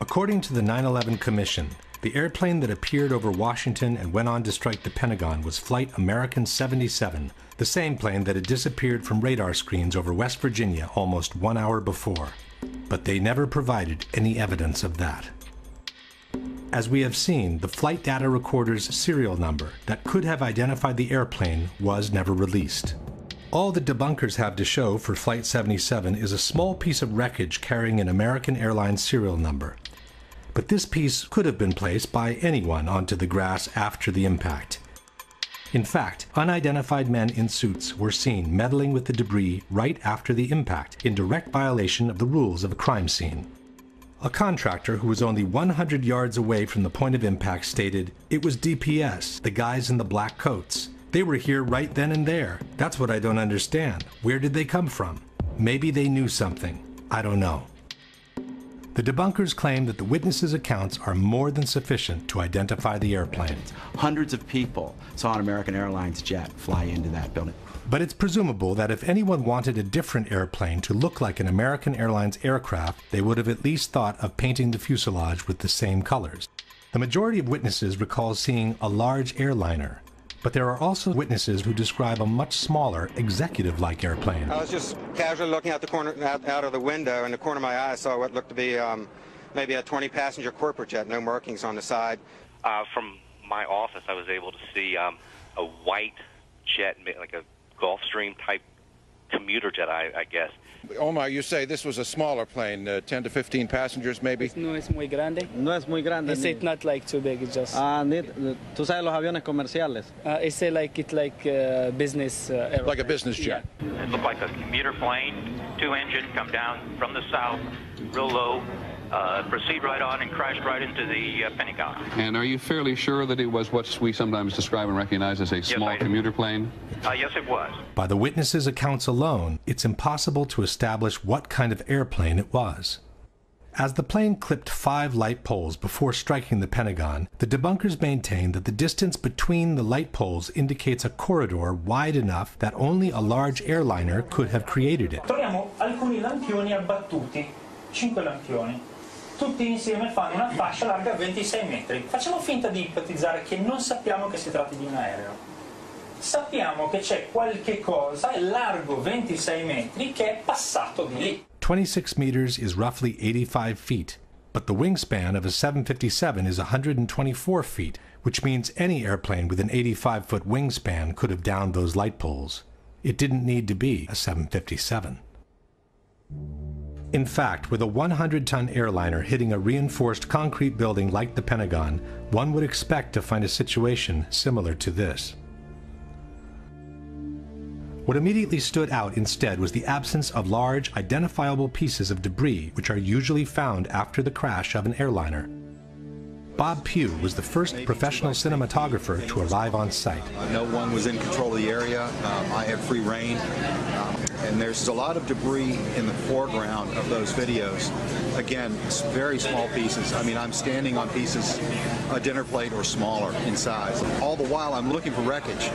According to the 9/11 Commission, the airplane that appeared over Washington and went on to strike the Pentagon was Flight American 77, the same plane that had disappeared from radar screens over West Virginia almost 1 hour before. But they never provided any evidence of that. As we have seen, the flight data recorder's serial number that could have identified the airplane was never released. All the debunkers have to show for Flight 77 is a small piece of wreckage carrying an American Airlines serial number. But this piece could have been placed by anyone onto the grass after the impact. In fact, unidentified men in suits were seen meddling with the debris right after the impact, in direct violation of the rules of a crime scene. A contractor who was only 100 yards away from the point of impact stated, "It was DPS, the guys in the black coats. They were here right then and there. That's what I don't understand. Where did they come from? Maybe they knew something. I don't know." The debunkers claim that the witnesses' accounts are more than sufficient to identify the airplane. Hundreds of people saw an American Airlines jet fly into that building. But it's presumable that if anyone wanted a different airplane to look like an American Airlines aircraft, they would have at least thought of painting the fuselage with the same colors. The majority of witnesses recall seeing a large airliner, but there are also witnesses who describe a much smaller, executive-like airplane. I was just casually looking out the corner, out of the window. In the corner of my eye, I saw what looked to be maybe a 20-passenger corporate jet, no markings on the side. From my office, I was able to see a white jet, like a Gulfstream type commuter jet, I guess. Omar, you say this was a smaller plane, 10 to 15 passengers maybe? No es muy grande. No es muy grande. It's not like too big, it's just... tú sabes los aviones comerciales. It's like business airplane. Like a business jet. Yeah. It looked like a commuter plane, 2-engine, come down from the south, real low, proceed right on and crashed right into the Pentagon. And are you fairly sure that it was what we sometimes describe and recognize as a small commuter plane? Yes, it was. By the witnesses' accounts alone, it's impossible to establish what kind of airplane it was. As the plane clipped 5 light poles before striking the Pentagon, the debunkers maintain that the distance between the light poles indicates a corridor wide enough that only a large airliner could have created it. Troviamo alcuni lampioni abbattuti, 5 lampioni. Tutti insieme fanno una fascia larga 26 metri. Facciamo finta di ipotizzare che non sappiamo che si tratti di un aereo. Sappiamo che c'è qualche cosa largo 26 metri che è passato di lì. 26 meters is roughly 85 feet, but the wingspan of a 757 is 124 feet, which means any airplane with an 85-foot wingspan could have downed those light poles. It didn't need to be a 757. In fact, with a 100-ton airliner hitting a reinforced concrete building like the Pentagon, one would expect to find a situation similar to this. What immediately stood out instead was the absence of large, identifiable pieces of debris which are usually found after the crash of an airliner. Bob Pugh was the first professional cinematographer to arrive on site. No one was in control of the area. I had free reign. And there's a lot of debris in the foreground of those videos. Again, very small pieces. I mean, I'm standing on pieces a dinner plate or smaller in size. All the while, I'm looking for wreckage,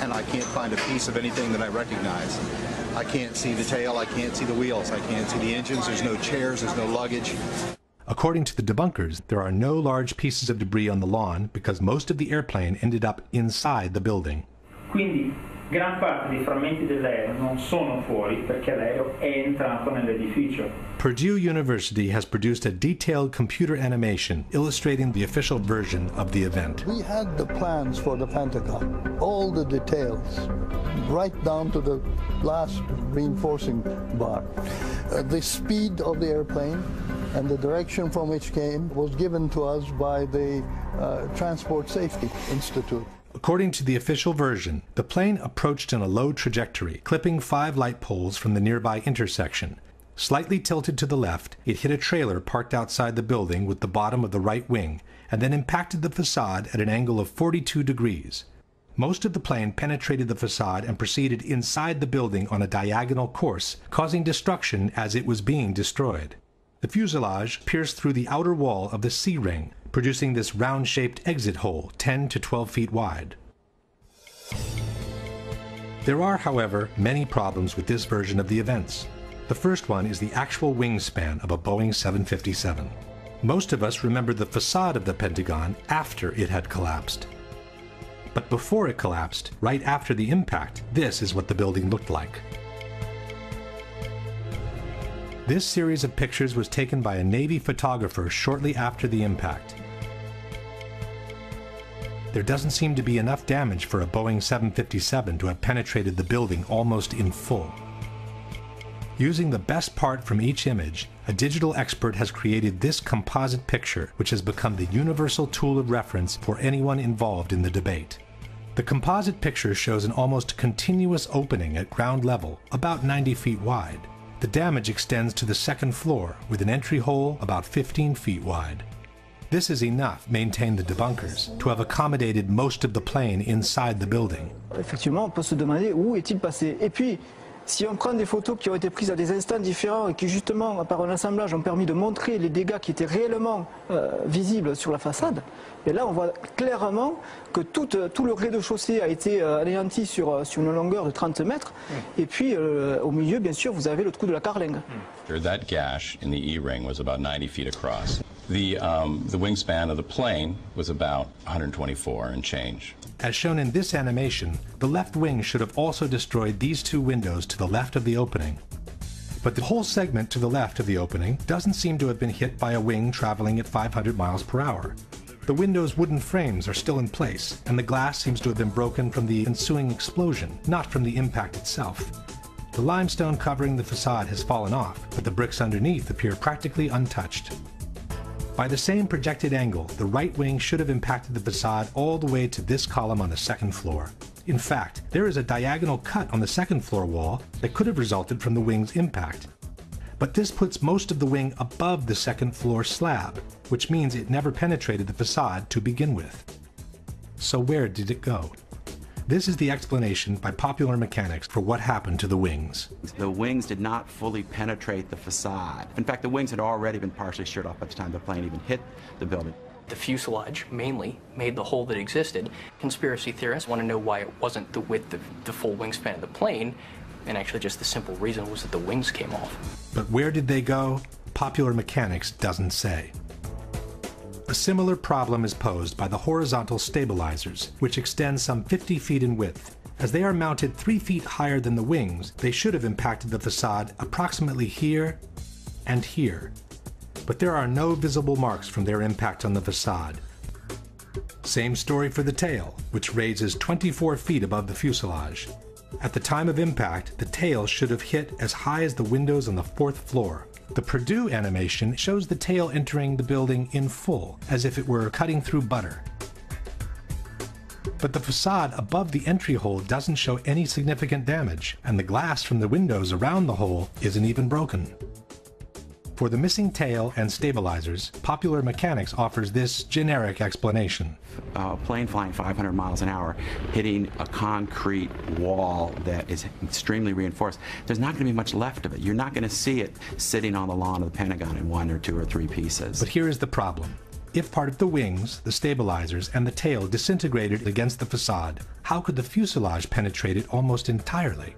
and I can't find a piece of anything that I recognize. I can't see the tail, I can't see the wheels, I can't see the engines, there's no chairs, there's no luggage. According to the debunkers, there are no large pieces of debris on the lawn because most of the airplane ended up inside the building. Quindi, gran parte dei frammenti dell'aereo non sono fuori perché l'aereo è entrato nell'edificio. Purdue University has produced a detailed computer animation illustrating the official version of the event. We had the plans for the Pentagon, all the details, right down to the last reinforcing bar. The speed of the airplane and the direction from which came was given to us by the Transport Safety Institute. According to the official version, the plane approached in a low trajectory, clipping 5 light poles from the nearby intersection. Slightly tilted to the left, it hit a trailer parked outside the building with the bottom of the right wing, and then impacted the facade at an angle of 42 degrees. Most of the plane penetrated the facade and proceeded inside the building on a diagonal course, causing destruction as it was being destroyed. The fuselage pierced through the outer wall of the C-ring, producing this round-shaped exit hole 10 to 12 feet wide. There are, however, many problems with this version of the events. The first one is the actual wingspan of a Boeing 757. Most of us remember the facade of the Pentagon after it had collapsed. But before it collapsed, right after the impact, this is what the building looked like. This series of pictures was taken by a Navy photographer shortly after the impact. There doesn't seem to be enough damage for a Boeing 757 to have penetrated the building almost in full. Using the best part from each image, a digital expert has created this composite picture, which has become the universal tool of reference for anyone involved in the debate. The composite picture shows an almost continuous opening at ground level, about 90 feet wide. The damage extends to the second floor, with an entry hole about 15 feet wide. This is enough, maintain the debunkers, to have accommodated most of the plane inside the building. Effectivement, on peut se demander où est-il passé. Et puis, si on prend des photos qui ont été prises à des instants différents et qui justement, par un assemblage, ont permis de montrer les dégâts qui étaient réellement visibles sur la façade, et là on voit clairement que tout le rez-de-chaussée a été anéanti sur une longueur de 30 mètres, et puis au milieu, bien sûr, vous avez le trou de la carlingue. That gash in the E-ring was about 90 feet across. The wingspan of the plane was about 124 and change. As shown in this animation, the left wing should have also destroyed these two windows to the left of the opening. But the whole segment to the left of the opening doesn't seem to have been hit by a wing traveling at 500 miles per hour. The window's wooden frames are still in place, and the glass seems to have been broken from the ensuing explosion, not from the impact itself. The limestone covering the facade has fallen off, but the bricks underneath appear practically untouched. By the same projected angle, the right wing should have impacted the facade all the way to this column on the second floor. In fact, there is a diagonal cut on the second floor wall that could have resulted from the wing's impact. But this puts most of the wing above the second floor slab, which means it never penetrated the facade to begin with. So where did it go? This is the explanation by Popular Mechanics for what happened to the wings. The wings did not fully penetrate the facade. In fact, the wings had already been partially sheared off by the time the plane even hit the building. The fuselage mainly made the hole that existed. Conspiracy theorists want to know why it wasn't the width of the full wingspan of the plane, and actually just the simple reason was that the wings came off. But where did they go? Popular Mechanics doesn't say. A similar problem is posed by the horizontal stabilizers, which extend some 50 feet in width. As they are mounted 3 feet higher than the wings, they should have impacted the facade approximately here and here. But there are no visible marks from their impact on the facade. Same story for the tail, which raises 24 feet above the fuselage. At the time of impact, the tail should have hit as high as the windows on the 4th floor. The Purdue animation shows the tail entering the building in full, as if it were cutting through butter. But the facade above the entry hole doesn't show any significant damage, and the glass from the windows around the hole isn't even broken. For the missing tail and stabilizers, Popular Mechanics offers this generic explanation. A plane flying 500 miles an hour, hitting a concrete wall that is extremely reinforced, there's not going to be much left of it. You're not going to see it sitting on the lawn of the Pentagon in 1 or 2 or 3 pieces. But here is the problem. If part of the wings, the stabilizers, and the tail disintegrated against the facade, how could the fuselage penetrate it almost entirely?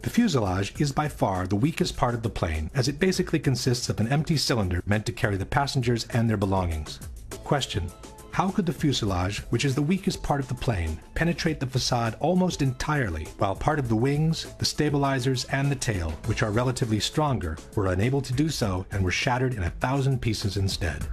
The fuselage is by far the weakest part of the plane, as it basically consists of an empty cylinder meant to carry the passengers and their belongings. Question: how could the fuselage, which is the weakest part of the plane, penetrate the facade almost entirely, while part of the wings, the stabilizers, and the tail, which are relatively stronger, were unable to do so and were shattered in 1,000 pieces instead?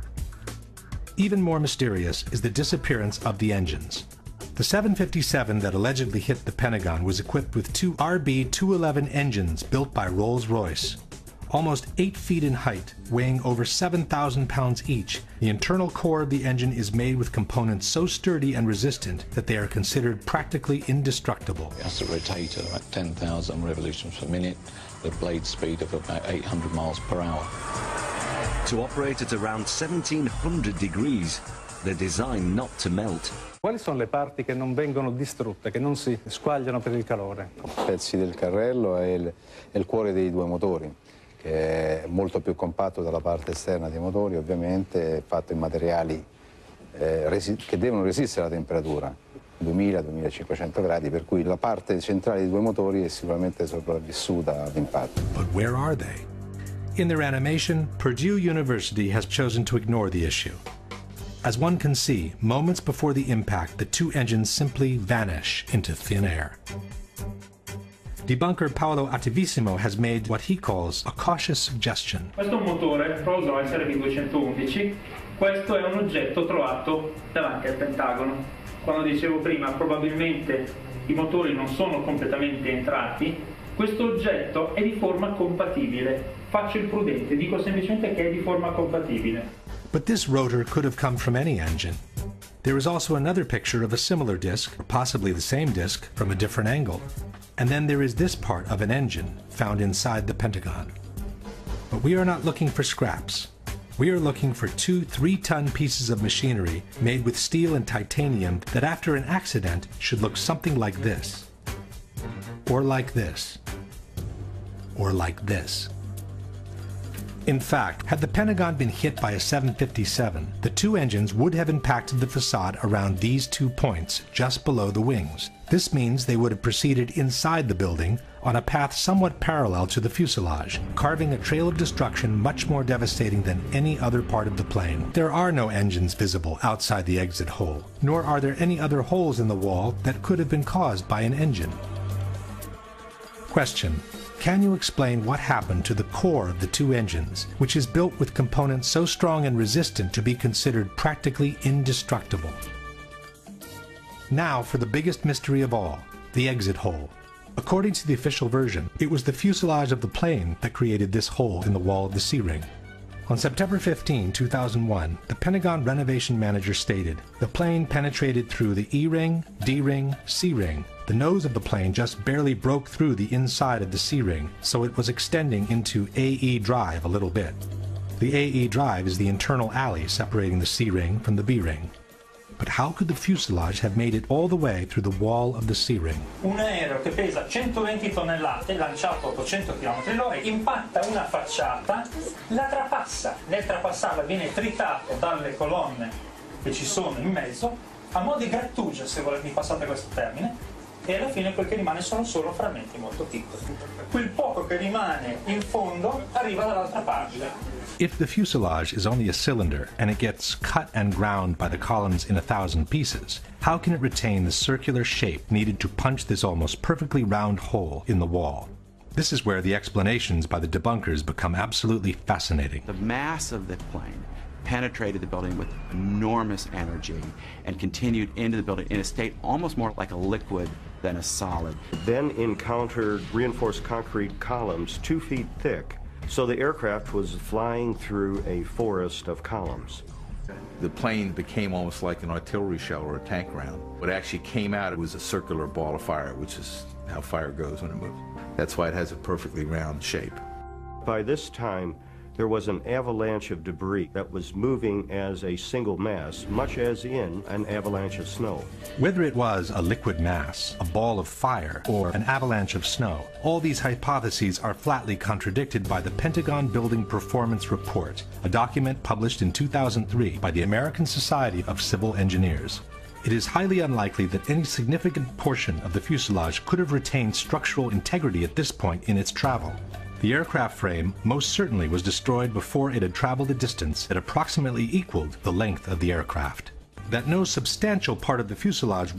Even more mysterious is the disappearance of the engines. The 757 that allegedly hit the Pentagon was equipped with 2 RB-211 engines built by Rolls-Royce. Almost 8 feet in height, weighing over 7,000 pounds each, the internal core of the engine is made with components so sturdy and resistant that they are considered practically indestructible. It has to rotate at about 10,000 revolutions per minute, the blade speed of about 800 miles per hour. To operate at around 1700 degrees, they're designed not to melt. Quali sono le parti che non vengono distrutte, che non si squagliano per il calore? Pezzi del carrello e il cuore dei 2 motori, che è molto più compatto dalla parte esterna dei motori, ovviamente è fatto in materiali che devono resistere alla temperatura, 2000-2500 gradi, per cui la parte centrale dei 2 motori è sicuramente sopravvissuta all'impatto. But where are they? In their animation, Purdue University has chosen to ignore the issue. As one can see, moments before the impact, the two engines simply vanish into thin air. Debunker Paolo Attivissimo has made what he calls a cautious suggestion. Questo è un motore Rolls-Royce RB211. Questo è un oggetto trovato davanti al Pentagono. Quando dicevo prima, probabilmente i motori non sono completamente entrati, questo oggetto è di forma compatibile. Faccio il prudente, dico semplicemente che è di forma compatibile. But this rotor could have come from any engine. There is also another picture of a similar disc, or possibly the same disc, from a different angle. And then there is this part of an engine found inside the Pentagon. But we are not looking for scraps. We are looking for 2 3-ton pieces of machinery made with steel and titanium that after an accident should look something like this. Or like this. Or like this. In fact, had the Pentagon been hit by a 757, the two engines would have impacted the facade around these 2 points just below the wings. This means they would have proceeded inside the building on a path somewhat parallel to the fuselage, carving a trail of destruction much more devastating than any other part of the plane. There are no engines visible outside the exit hole, nor are there any other holes in the wall that could have been caused by an engine. Question: can you explain what happened to the core of the two engines, which is built with components so strong and resistant to be considered practically indestructible? Now for the biggest mystery of all, the exit hole. According to the official version, it was the fuselage of the plane that created this hole in the wall of the C-ring. On September 15, 2001, the Pentagon renovation manager stated, "The plane penetrated through the E-ring, D-ring, C-ring. The nose of the plane just barely broke through the inside of the C-ring, so it was extending into AE drive a little bit." The AE drive is the internal alley separating the C-ring from the B-ring. But how could the fuselage have made it all the way through the wall of the C-ring? Un aereo che pesa 120 tonnellate, lanciato a 800 km/h, impatta una facciata, la trapassa. Nel trapassarla viene tritato dalle colonne che ci sono in mezzo, a mo' di grattugia, se volete, passate questo termine, e alla fine quel che rimane sono solo frammenti molto piccoli. Quel poco che rimane in fondo arriva dall'altra parte. If the fuselage is only a cylinder and it gets cut and ground by the columns in 1,000 pieces, how can it retain the circular shape needed to punch this almost perfectly round hole in the wall? This is where the explanations by the debunkers become absolutely fascinating. The mass of the plane penetrated the building with enormous energy and continued into the building in a state almost more like a liquid than a solid. Then encountered reinforced concrete columns 2 feet thick, so the aircraft was flying through a forest of columns. The plane became almost like an artillery shell or a tank round. What actually came out, it was a circular ball of fire, which is how fire goes when it moves. That's why it has a perfectly round shape. By this time, there was an avalanche of debris that was moving as a single mass, much as in an avalanche of snow. Whether it was a liquid mass, a ball of fire, or an avalanche of snow, all these hypotheses are flatly contradicted by the Pentagon Building Performance Report, a document published in 2003 by the American Society of Civil Engineers. It is highly unlikely that any significant portion of the fuselage could have retained structural integrity at this point in its travel. The aircraft frame most certainly was destroyed before it had traveled a distance that approximately equaled the length of the aircraft. That no substantial part of the fuselage